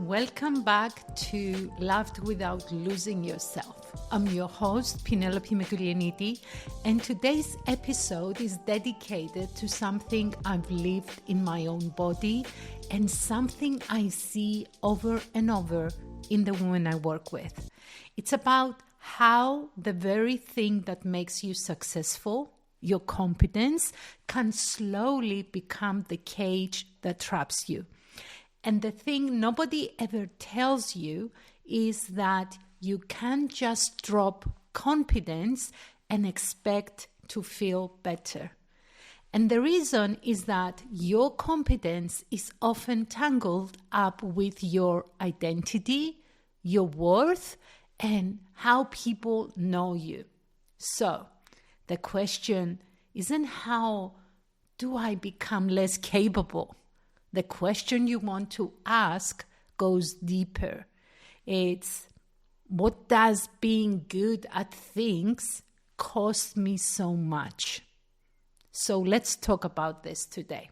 Welcome back to Loved Without Losing Yourself. I'm your host, Penelope, and today's episode is dedicated to something I've lived in my own body and something I see over and over in the women I work with. It's about how the very thing that makes you successful, your competence, can slowly become the cage that traps you. And the thing nobody ever tells you is that you can't just drop confidence and expect to feel better. And the reason is that your competence is often tangled up with your identity, your worth, and how people know you. So the question isn't how do I become less capable? The question you want to ask goes deeper. It's, what does being good at things cost me so much? So let's talk about this today.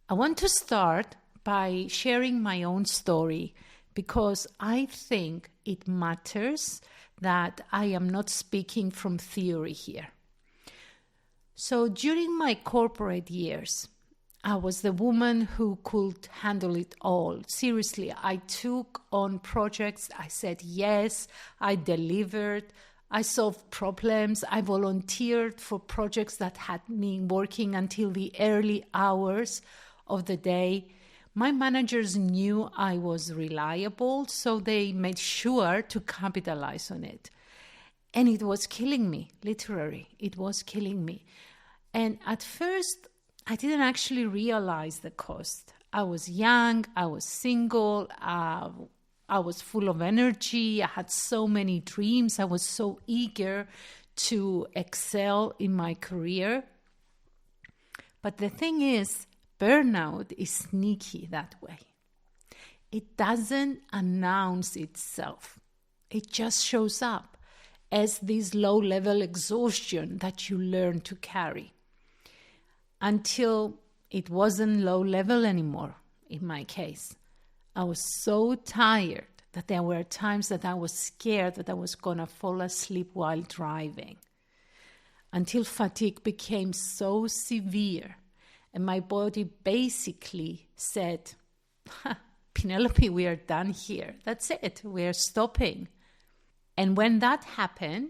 I want to start by sharing my own story because I think it matters that I am not speaking from theory here. So during my corporate years, I was the woman who could handle it all. Seriously, I took on projects. I said yes. I delivered. I solved problems. I volunteered for projects that had me working until the early hours of the day. My managers knew I was reliable, so they made sure to capitalize on it. And it was killing me, literally. It was killing me. And at first, I didn't actually realize the cost. I was young, I was single, I was full of energy, I had so many dreams, I was so eager to excel in my career. But the thing is, burnout is sneaky that way. It doesn't announce itself. It just shows up as this low-level exhaustion that you learn to carry. Until it wasn't low level anymore, in my case. I was so tired that there were times that I was scared that I was going to fall asleep while driving. Until fatigue became so severe and my body basically said, Penelope, we are done here. That's it. We are stopping. And when that happened,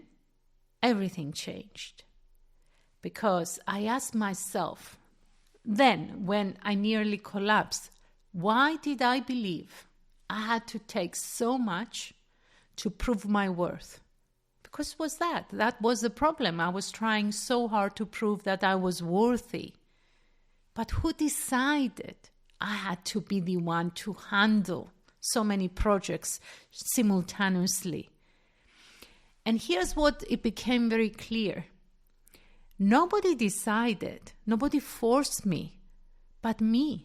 everything changed. Because I asked myself, then when I nearly collapsed, why did I believe I had to take so much to prove my worth? Because that was the problem. I was trying so hard to prove that I was worthy. But who decided I had to be the one to handle so many projects simultaneously? And here's what it became very clear. Nobody decided, nobody forced me, but me.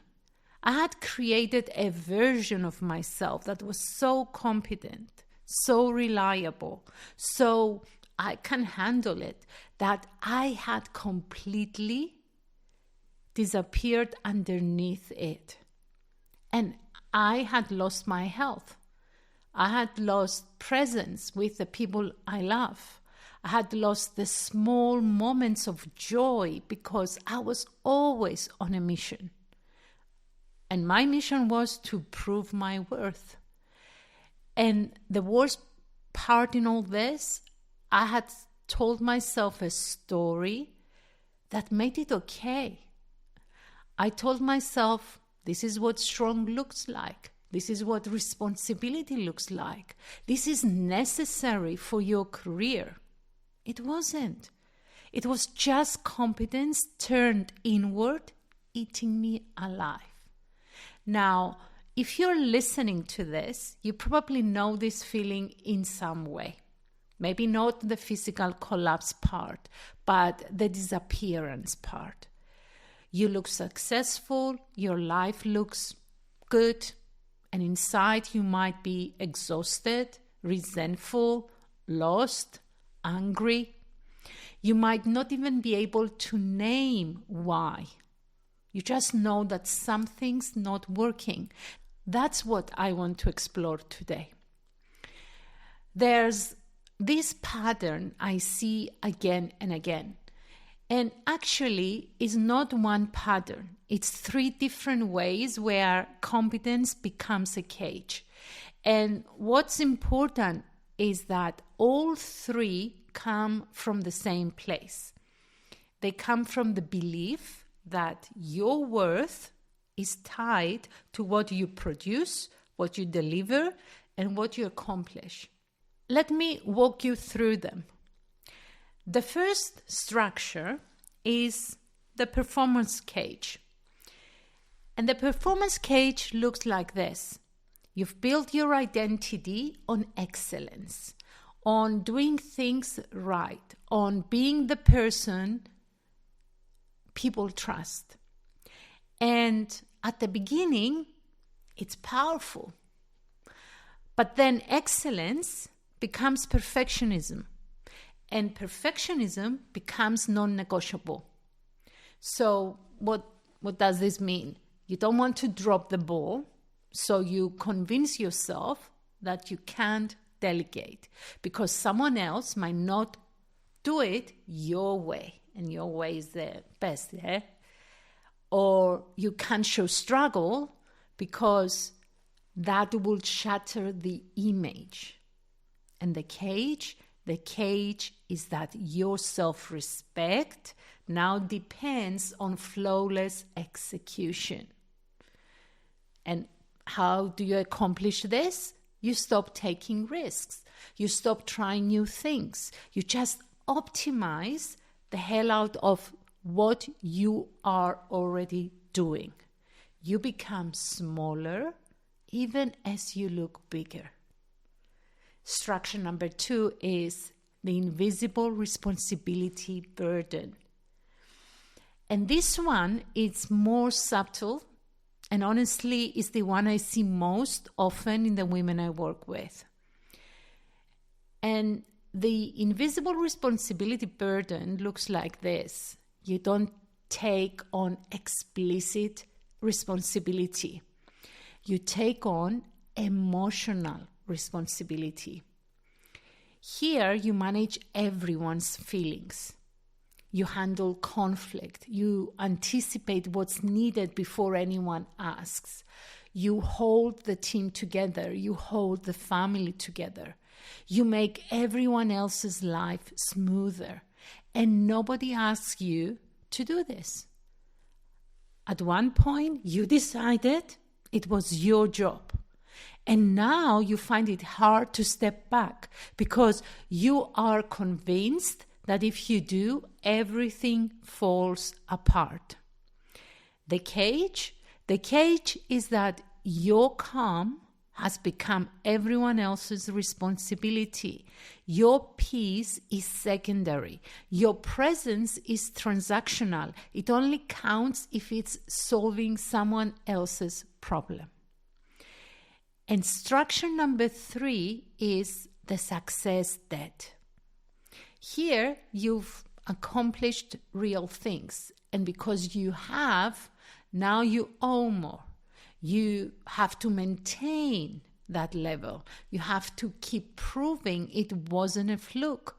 I had created a version of myself that was so competent, so reliable, so I can handle it, that I had completely disappeared underneath it. And I had lost my health. I had lost presence with the people I love. I had lost the small moments of joy because I was always on a mission. And my mission was to prove my worth. And the worst part in all this, I had told myself a story that made it okay. I told myself, this is what strong looks like. This is what responsibility looks like. This is necessary for your career. It wasn't. It was just competence turned inward, eating me alive. Now, if you're listening to this, you probably know this feeling in some way. Maybe not the physical collapse part, but the disappearance part. You look successful, your life looks good, and inside you might be exhausted, resentful, lost, angry. You might not even be able to name why. You just know that something's not working. That's what I want to explore today. There's this pattern I see again and again. And actually, it's not one pattern. It's 3 different ways where competence becomes a cage. And what's important is that all 3 come from the same place. They come from the belief that your worth is tied to what you produce, what you deliver, and what you accomplish. Let me walk you through them. The first structure is the performance cage. And the performance cage looks like this. You've built your identity on excellence, on doing things right, on being the person people trust. And at the beginning, it's powerful. But then excellence becomes perfectionism. And perfectionism becomes non-negotiable. So what does this mean? You don't want to drop the ball, so you convince yourself that you can't delegate because someone else might not do it your way, and your way is the best, yeah? Or you can't show struggle because that will shatter the image. And the cage is that your self-respect now depends on flawless execution. And how do you accomplish this? You stop taking risks. You stop trying new things. You just optimize the hell out of what you are already doing. You become smaller even as you look bigger. Structure number 2 is the invisible responsibility burden. And this one is more subtle, and honestly is the one I see most often in the women I work with. And the invisible responsibility burden looks like this. You don't take on explicit responsibility. You take on emotional responsibility. Here you manage everyone's feelings. You handle conflict. You anticipate what's needed before anyone asks. You hold the team together. You hold the family together. You make everyone else's life smoother. And nobody asks you to do this. At one point, you decided it was your job. And now you find it hard to step back because you are convinced that if you do, everything falls apart. The cage is that your calm has become everyone else's responsibility. Your peace is secondary. Your presence is transactional. It only counts if it's solving someone else's problem. And structure number 3 is the success debt. Here you've accomplished real things, and because you have, now you owe more. You have to maintain that level. You have to keep proving it wasn't a fluke.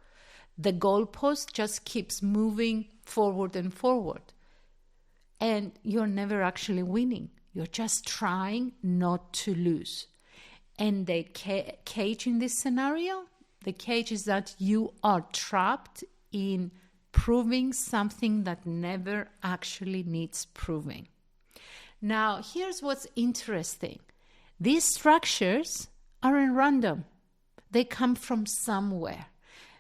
The goalpost just keeps moving forward and forward. And you're never actually winning. You're just trying not to lose. And the cage in this scenario, the cage is that you are trapped in proving something that never actually needs proving. Now, here's what's interesting. These structures aren't random. They come from somewhere.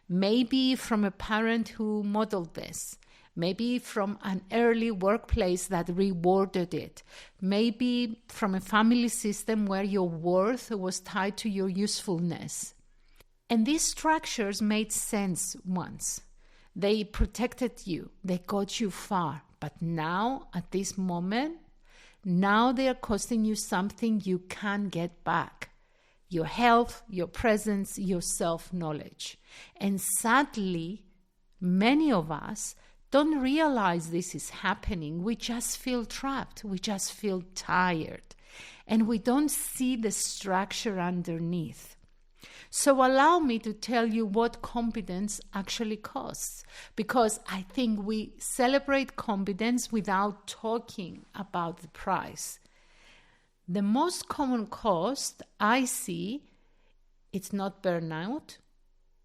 Maybe from a parent who modeled this. Maybe from an early workplace that rewarded it. Maybe from a family system where your worth was tied to your usefulness. And these structures made sense once. They protected you. They got you far. But now, at this moment, now they are costing you something you can't get back. Your health, your presence, your self-knowledge. And sadly, many of us don't realize this is happening. We just feel trapped. We just feel tired. and we don't see the structure underneath. So allow me to tell you what competence actually costs, because I think we celebrate competence without talking about the price. The most common cost I see, it's not burnout,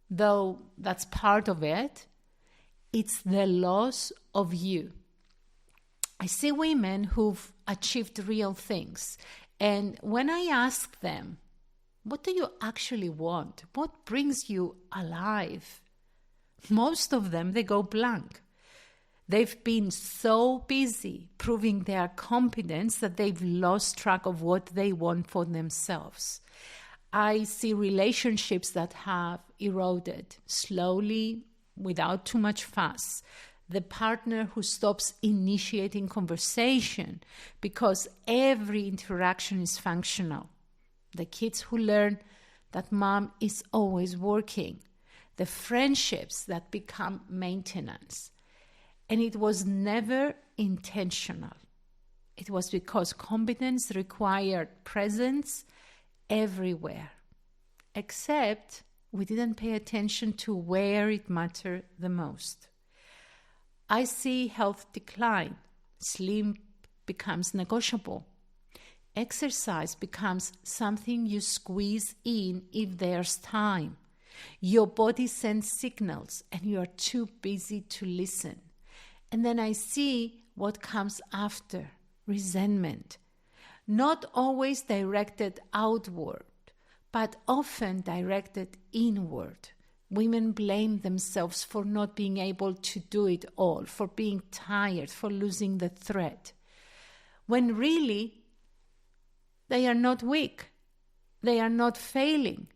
though that's part of it. It's the loss of you. I see women who've achieved real things, and when I ask them, what do you actually want? What brings you alive? Most of them, they go blank. They've been so busy proving their competence that they've lost track of what they want for themselves. I see relationships that have eroded slowly, without too much fuss. The partner who stops initiating conversation because every interaction is functional. The kids who learn that mom is always working. The friendships that become maintenance. And it was never intentional. It was because competence required presence everywhere. Except we didn't pay attention to where it mattered the most. I see health decline. Sleep becomes negotiable. Exercise becomes something you squeeze in if there's time. Your body sends signals and you are too busy to listen. And then I see what comes after, resentment. Not always directed outward, but often directed inward. Women blame themselves for not being able to do it all, for being tired, for losing the thread. When really, they are not weak. They are not failing.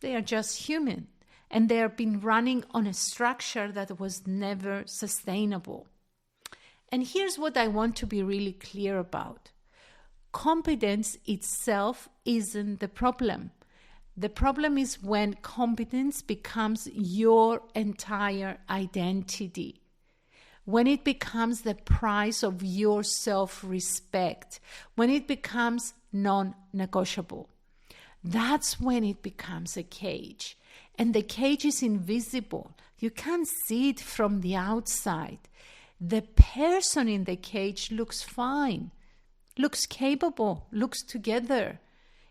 They are just human. And they have been running on a structure that was never sustainable. And here's what I want to be really clear about. Competence itself isn't the problem. The problem is when competence becomes your entire identity. When it becomes the price of your self-respect. When it becomes non-negotiable. That's when it becomes a cage. And the cage is invisible. You can't see it from the outside. The person in the cage looks fine, looks capable, looks together.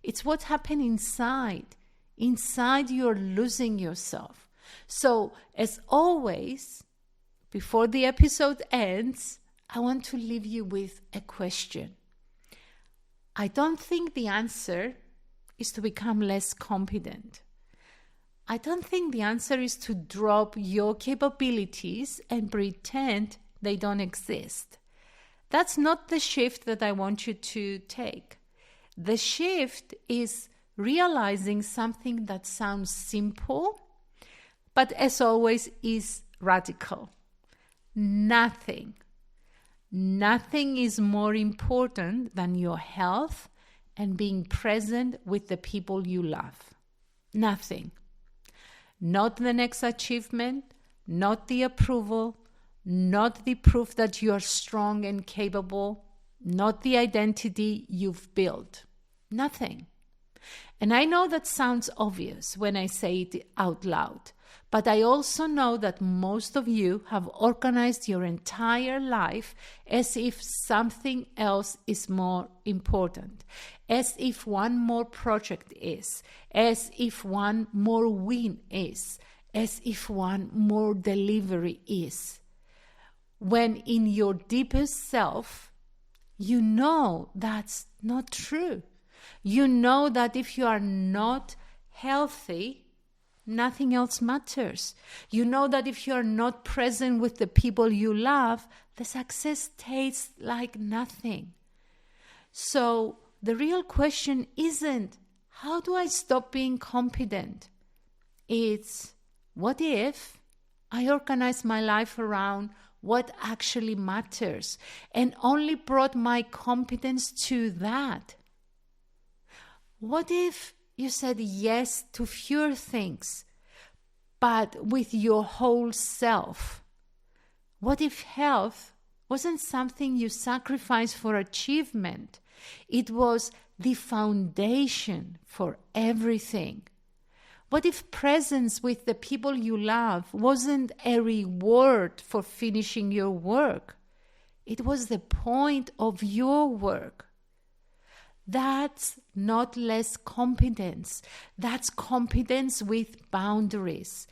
It's what happened inside. Inside, you're losing yourself. So, as always, before the episode ends, I want to leave you with a question. I don't think the answer is to become less competent. I don't think the answer is to drop your capabilities and pretend they don't exist. That's not the shift that I want you to take. The shift is realizing something that sounds simple, but as always is radical. Nothing is more important than your health and being present with the people you love. Nothing. Not the next achievement, not the approval, not the proof that you are strong and capable, not the identity you've built. Nothing. And I know that sounds obvious when I say it out loud, but I also know that most of you have organized your entire life as if something else is more important, as if one more project is, as if one more win is, as if one more delivery is. When in your deepest self, you know that's not true. You know that if you are not healthy, nothing else matters. You know that if you are not present with the people you love, the success tastes like nothing. So the real question isn't, how do I stop being competent? It's, what if I organize my life around what actually matters and only brought my competence to that? What if you said yes to fewer things, but with your whole self? What if health wasn't something you sacrifice for achievement, It was the foundation for everything. What if presence with the people you love wasn't a reward for finishing your work? It was the point of your work. That's not less competence. That's competence with boundaries.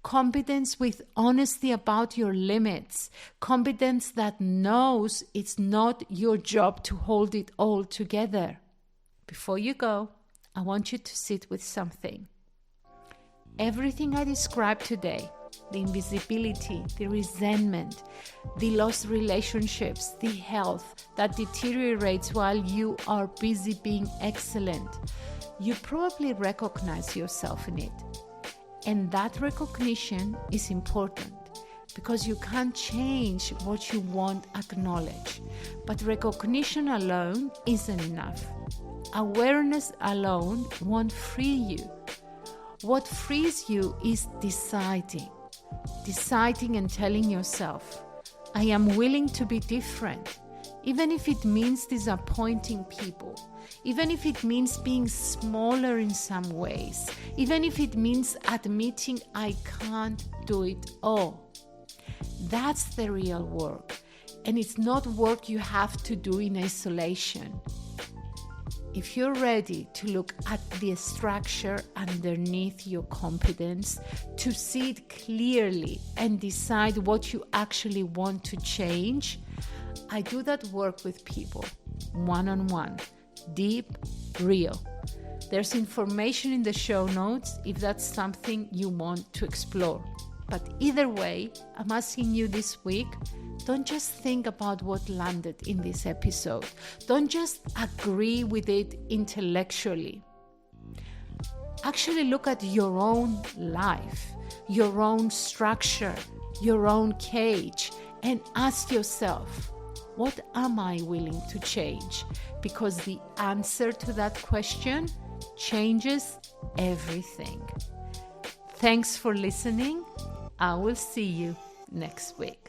Competence with honesty about your limits. Competence that knows it's not your job to hold it all together. Before you go, I want you to sit with something. Everything I described today, the invisibility, the resentment, the lost relationships, the health that deteriorates while you are busy being excellent, you probably recognize yourself in it. And that recognition is important because you can't change what you won't acknowledge. But recognition alone isn't enough. Awareness alone won't free you. What frees you is deciding and telling yourself, I am willing to be different, even if it means disappointing people, even if it means being smaller in some ways, even if it means admitting I can't do it all. That's the real work, and it's not work you have to do in isolation. If you're ready to look at the structure underneath your competence, to see it clearly and decide what you actually want to change, I do that work with people, one-on-one, deep, real. There's information in the show notes if that's something you want to explore. But either way, I'm asking you this week, don't just think about what landed in this episode. Don't just agree with it intellectually. Actually look at your own life, your own structure, your own cage, and ask yourself, what am I willing to change? Because the answer to that question changes everything. Thanks for listening. I will see you next week.